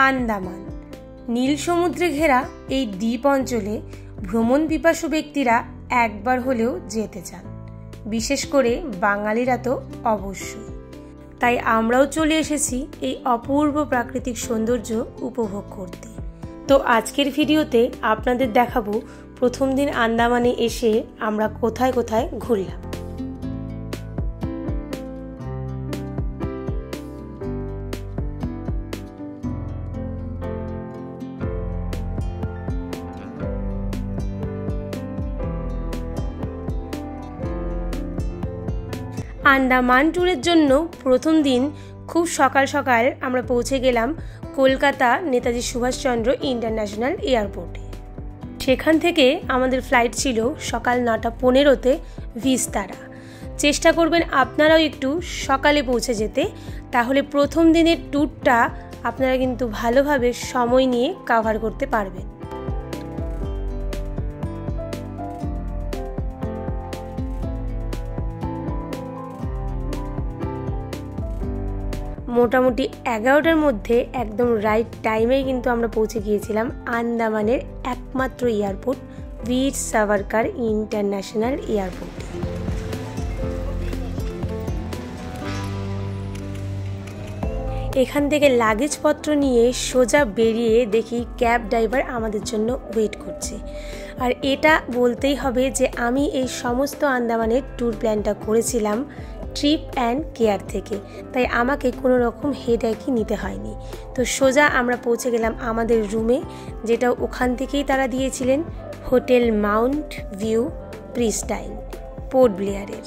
আন্দামান। নীল সমুদ্রে ঘেরা এই দ্বীপ অঞ্চলে ভ্রমণ পিপাসু ব্যক্তিরা একবার হলেও যেতে চান, বিশেষ করে বাঙালিরা তো অবশ্যই। তাই আমরাও চলে এসেছি এই অপূর্ব প্রাকৃতিক সৌন্দর্য উপভোগ করতে। তো আজকের ভিডিওতে আপনাদের দেখাবো প্রথম দিন আন্দামানে এসে আমরা কোথায় কোথায় ঘুরলাম। আন্দামান ট্যুরের জন্য প্রথম দিন খুব সকাল সকাল আমরা পৌঁছে গেলাম কলকাতা নেতাজি সুভাষচন্দ্র ইন্টারন্যাশনাল এয়ারপোর্টে। সেখান থেকে আমাদের ফ্লাইট ছিল সকাল 9:15-তে ভিস্তারা। চেষ্টা করবেন আপনারাও একটু সকালে পৌঁছে যেতে, তাহলে প্রথম দিনের ট্যুরটা আপনারা কিন্তু ভালোভাবে সময় নিয়ে কভার করতে পারবেন। মোটামুটি 11টার মধ্যে একদম রাইট টাইমেই কিন্তু আমরা পৌঁছে গিয়েছিলাম আন্দামানের একমাত্র এয়ারপোর্ট বীর সাভারকার ইন্টারন্যাশনাল এয়ারপোর্টে। এখান থেকে লাগেজপত্র নিয়ে সোজা বেরিয়ে দেখি ক্যাব ড্রাইভার আমাদের জন্য ওয়েট করছে। আর এটা বলতেই হবে যে আমি এই সমস্ত আন্দামানের ট্যুর প্ল্যানটা করেছিলাম ট্রিপ অ্যান্ড কেয়ার থেকে, তাই আমাকে কোনো রকম হেডএকই নিতে হয়নি। তো সোজা আমরা পৌঁছে গেলাম আমাদের রুমে, যেটা ওখান থেকেই তারা দিয়েছিলেন, hotel Mount View Pristine, Port ব্লেয়ারের।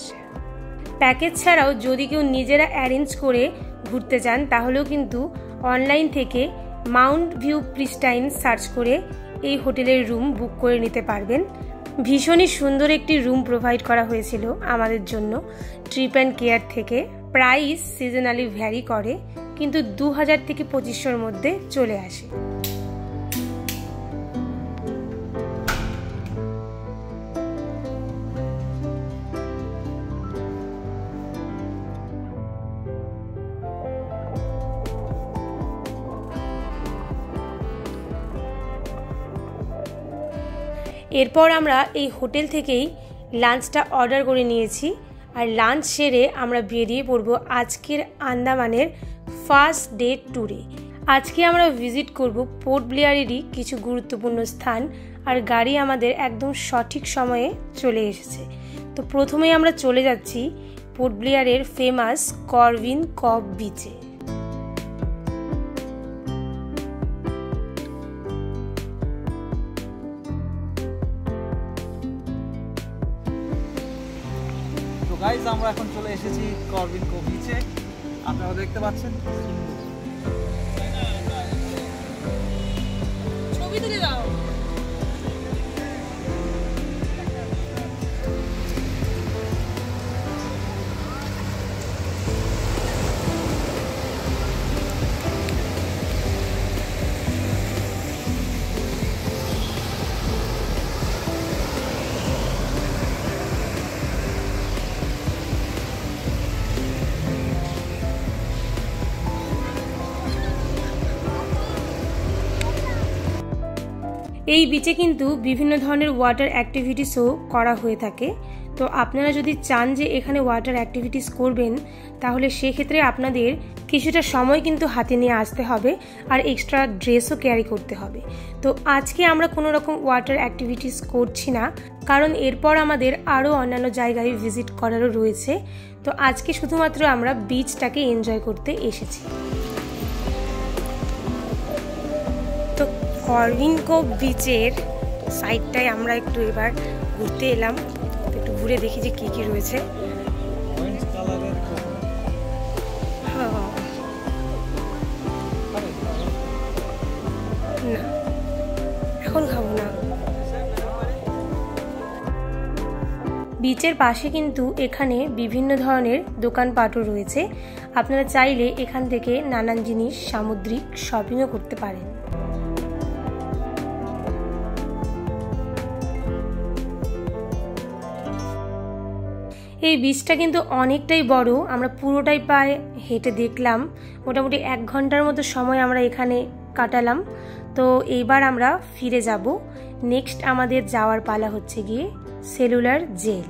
প্যাকেজ ছাড়াও যদি কেউ নিজেরা অ্যারেঞ্জ করে ঘুরতে চান তাহলেও কিন্তু অনলাইন থেকে মাউন্ট ভিউ প্রিস্টাইন সার্চ করে এই হোটেলের রুম বুক করে নিতে পারবেন। ভীষণই সুন্দর একটি রুম প্রোভাইড করা হয়েছিল আমাদের জন্য ট্রিপ অ্যান্ড কেয়ার থেকে। প্রাইস সিজনালি ভ্যারি করে, কিন্তু 2000 থেকে 2500-র মধ্যে চলে আসে। এরপর আমরা এই হোটেল থেকেই লাঞ্চটা অর্ডার করে নিয়েছি, আর লাঞ্চ সেরে আমরা বেরিয়ে পড়ব আজকের আন্দামানের ফার্স্ট ডে ট্যুরে। আজকে আমরা ভিজিট করব পোর্ট ব্লেয়ারেরই কিছু গুরুত্বপূর্ণ স্থান, আর গাড়ি আমাদের একদম সঠিক সময়ে চলে এসেছে। তো প্রথমেই আমরা চলে যাচ্ছি পোর্ট ব্লেয়ারের ফেমাস করভিন কব বিচে। গাইজ আমরা এখন চলে এসেছি করভিন কব বিচে। আপনারা দেখতে পাচ্ছেন, ছবি তুলে দাও। এই বিচে কিন্তু বিভিন্ন ধরনের ওয়াটার অ্যাক্টিভিটিসও করা হয়ে থাকে। তো আপনারা যদি চান যে এখানে ওয়াটার অ্যাক্টিভিটিস করবেন, তাহলে সেক্ষেত্রে আপনাদের কিছুটা সময় কিন্তু হাতে নিয়ে আসতে হবে, আর এক্সট্রা ড্রেসও ক্যারি করতে হবে। তো আজকে আমরা কোনো রকম ওয়াটার অ্যাক্টিভিটিস করছি না, কারণ এরপর আমাদের আরও অন্যান্য জায়গায় ভিজিট করারও রয়েছে। তো আজকে শুধুমাত্র আমরা বিচটাকে এনজয় করতে এসেছি। তো করভিন কব বিচের সাইডটায় আমরা একটু এবার ঘুরতে এলাম, একটু ঘুরে দেখি যে কি কি রয়েছে। না, এখন খাবো না। বিচের পাশে কিন্তু এখানে বিভিন্ন ধরনের দোকানপাটও রয়েছে। আপনারা চাইলে এখান থেকে নানান জিনিস সামুদ্রিক শপিংও করতে পারেন। এই বিচটা কিন্তু অনেকটাই বড়, আমরা পুরোটাই প্রায় হেঁটে দেখলাম। মোটামুটি 1 ঘন্টার মতো সময় আমরা এখানে কাটালাম। তো এইবার আমরা ফিরে যাব। নেক্সট আমাদের যাওয়ার পালা হচ্ছে গিয়ে সেলুলার জেল।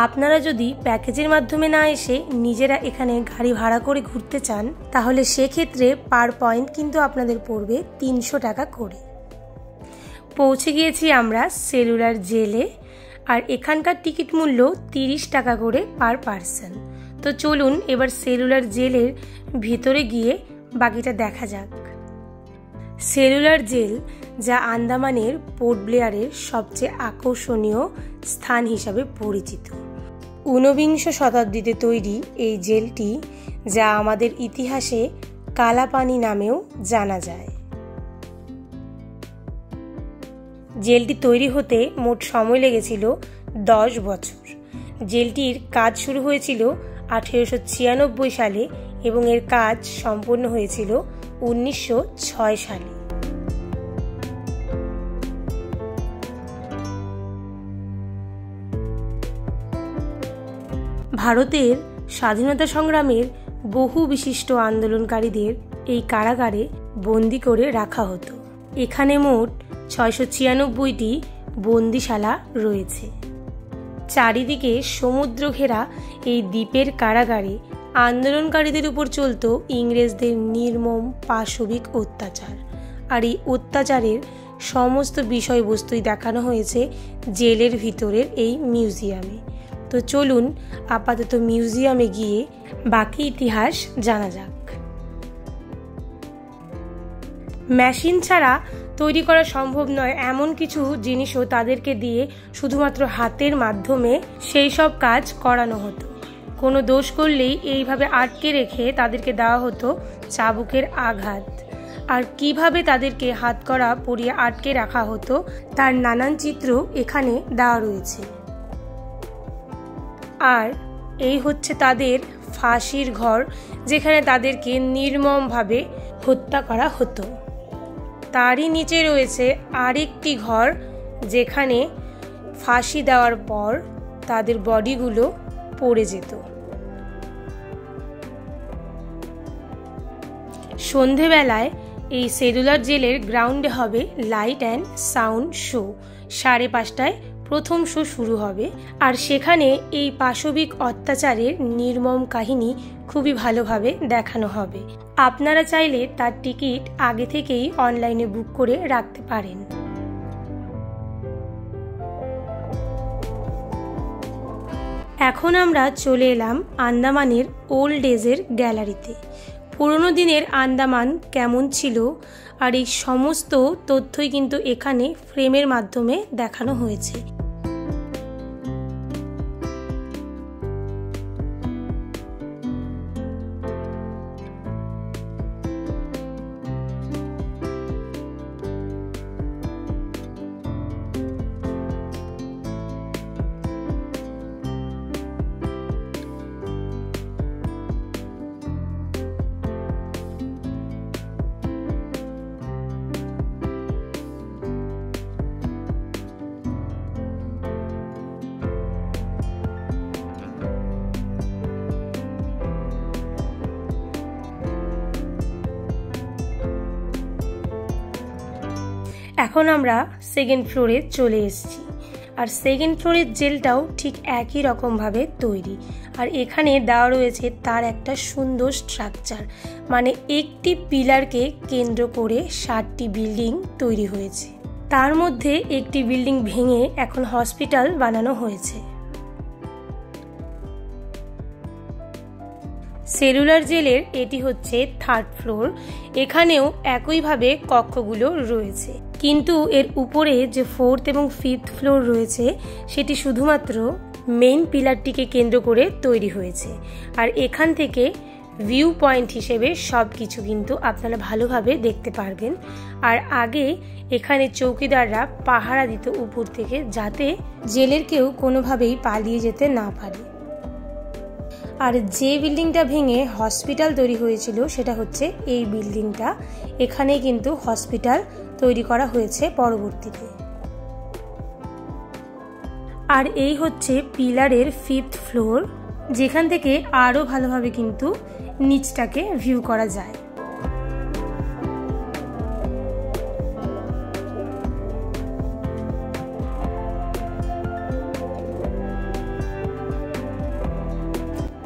আপনারা যদি প্যাকেজের মাধ্যমে না এসে নিজেরা এখানে গাড়ি ভাড়া করে ঘুরতে চান তাহলে সেক্ষেত্রে পার পয়েন্ট কিন্তু আপনাদের পড়বে 300 টাকা করে। পৌঁছে গিয়েছি আমরা সেলুলার জেলে, আর এখানকার টিকিট মূল্য 30 টাকা করে পার পার্সন। তো চলুন এবার সেলুলার জেলের ভিতরে গিয়ে বাকিটা দেখা যাক। সেলুলার জেল, যা আন্দামানের পোর্ট ব্লেয়ারের সবচেয়ে আকর্ষণীয় স্থান হিসাবে পরিচিত। 19বিংশ শতাব্দীতে তৈরি এই জেলটি, যা আমাদের ইতিহাসে কালাপানি নামেও জানা যায়। জেলটি তৈরি হতে মোট সময় লেগেছিল 10 বছর। জেলটির কাজ শুরু হয়েছিল 1896 সালে এবং এর কাজ সম্পন্ন হয়েছিল 1906 সালে। ভারতের স্বাধীনতা সংগ্রামের বহু বিশিষ্ট আন্দোলনকারীদের এই কারাগারে বন্দি করে রাখা হতো। এখানে মোট 696টি বন্দিশালা রয়েছে। চারিদিকে সমুদ্র ঘেরা এই দ্বীপের কারাগারে আন্দোলনকারীদের উপর চলত ইংরেজদের নির্মম পাশবিক অত্যাচার। আর এই অত্যাচারের সমস্ত বিষয়বস্তুই দেখানো হয়েছে জেলের ভিতরের এই মিউজিয়ামে। তো চলুন আপাতত মিউজিয়ামে গিয়ে বাকি ইতিহাস জানা যাক। মেশিন ছাড়া তৈরি করা সম্ভব নয় এমন কিছু জিনিসও তাদেরকে দিয়ে শুধুমাত্র হাতের মাধ্যমে সেই সব কাজ করানো হতো। কোনো দোষ করলেই এইভাবে আটকে রেখে তাদেরকে দেওয়া হতো চাবুকের আঘাত। আর কিভাবে তাদেরকে হাতকড়া পরিয়ে আটকে রাখা হতো তার নানান চিত্র এখানে দেওয়া রয়েছে। আর এই হচ্ছে তাদের ফাঁসির ঘর, যেখানে তাদেরকে নির্মমভাবে হত্যা করা হতো। তারই নিচে রয়েছে আরেকটি ঘর, যেখানে ফাঁসি দেওয়ার পর তাদের বডিগুলো পড়ে যেত। সন্ধেবেলায় এই সেলুলার জেলের গ্রাউন্ডে হবে লাইট অ্যান্ড সাউন্ড শো। 5:30টায় প্রথম শো শুরু হবে, আর সেখানে এই পাশবিক অত্যাচারের নির্মম কাহিনী খুবই ভালোভাবে দেখানো হবে। আপনারা চাইলে তার টিকিট আগে থেকেই অনলাইনে বুক করে রাখতে পারেন। এখন আমরা চলে এলাম আন্দামানের ওল্ড ডেজের গ্যালারিতে। পুরনো দিনের আন্দামান কেমন ছিল আর এই সমস্ত তথ্যই কিন্তু এখানে ফ্রেমের মাধ্যমে দেখানো হয়েছে। এখন আমরা সেকেন্ড ফ্লোরে চলে এসেছি, আর সেকেন্ড ফ্লোরের জেলটাও ঠিক একই রকমভাবে তৈরি। আর এখানে দেওয়া রয়েছে তার একটা সুন্দর স্ট্রাকচার, মানে একটি পিলারকে কেন্দ্র করে 7টি বিল্ডিং তৈরি হয়েছে। তার মধ্যে একটি বিল্ডিং ভেঙে এখন হসপিটাল বানানো হয়েছে। সেলুলার জেলের এটি হচ্ছে 3rd ফ্লোর। এখানেও একইভাবে কক্ষগুলো রয়েছে, কিন্তু এর উপরে যে 4th এবং 5th ফ্লোর রয়েছে সেটি শুধুমাত্র মেইন পিলারটিকে কেন্দ্র করে তৈরি হয়েছে। আর এখান থেকে ভিউ পয়েন্ট হিসেবে সব কিছু কিন্তু আপনারা ভালোভাবে দেখতে পারবেন। আর আগে এখানে চৌকিদাররা পাহারা দিত উপর থেকে, যাতে জেলের কেউ কোনোভাবেই পালিয়ে যেতে না পারে। আর যে বিল্ডিংটা ভেঙে হসপিটাল তৈরি হয়েছিল সেটা হচ্ছে এই বিল্ডিংটা। এখানে কিন্তু হসপিটাল তৈরি করা হয়েছে পরবর্তীতে। আর এই হচ্ছে পিলারের 5th ফ্লোর, যেখান থেকে আরও ভালোভাবে কিন্তু নিচটাকে ভিউ করা যায়।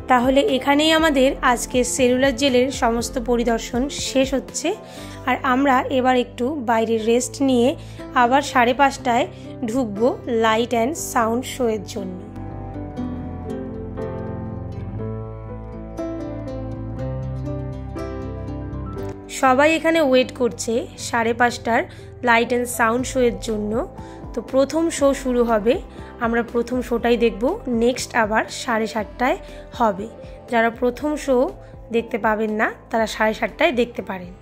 তাহলে এখানেই আমাদের আজকের সেলুলার জেলের সমস্ত পরিদর্শন শেষ হচ্ছে। আর আমরা এবার একটু বাইরে রেস্ট নিয়ে আবার 5:30টায় ঢুকবো লাইট অ্যান্ড সাউন্ড শোয়ের জন্য। সবাই এখানে ওয়েট করছে 5:30টার লাইট অ্যান্ড সাউন্ড শোয়ের জন্য। তো প্রথম শো শুরু হবে, আমরা প্রথম শোটাই দেখব। নেক্সট আবার 7:30টায় হবে। যারা প্রথম শো দেখতে পাবেন না তারা 7:30টায় দেখতে পারেন।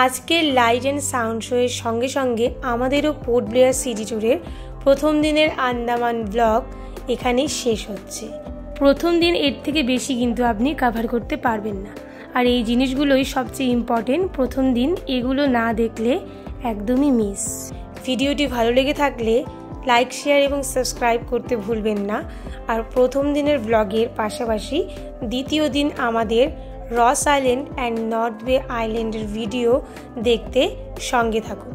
আজকের লাইট অ্যান্ড সাউন্ড শোয়ের সঙ্গে সঙ্গে আমাদেরও পোর্ট ব্লেয়ার সিটি ট্যুরের প্রথম দিনের আন্দামান ব্লগ এখানেই শেষ হচ্ছে। প্রথম দিন এর থেকে বেশি কিন্তু আপনি কভার করতে পারবেন না। আর এই জিনিসগুলোই সবচেয়ে ইম্পর্টেন্ট। প্রথম দিন এগুলো না দেখলে একদমই মিস। ভিডিওটি ভালো লেগে থাকলে লাইক, শেয়ার এবং সাবস্ক্রাইব করতে ভুলবেন না। আর প্রথম দিনের ব্লগের পাশাপাশি দ্বিতীয় দিন আমাদের রস আইল্যান্ড অ্যান্ড নর্থ বে আইল্যান্ডের ভিডিও দেখতে সঙ্গে থাকুন।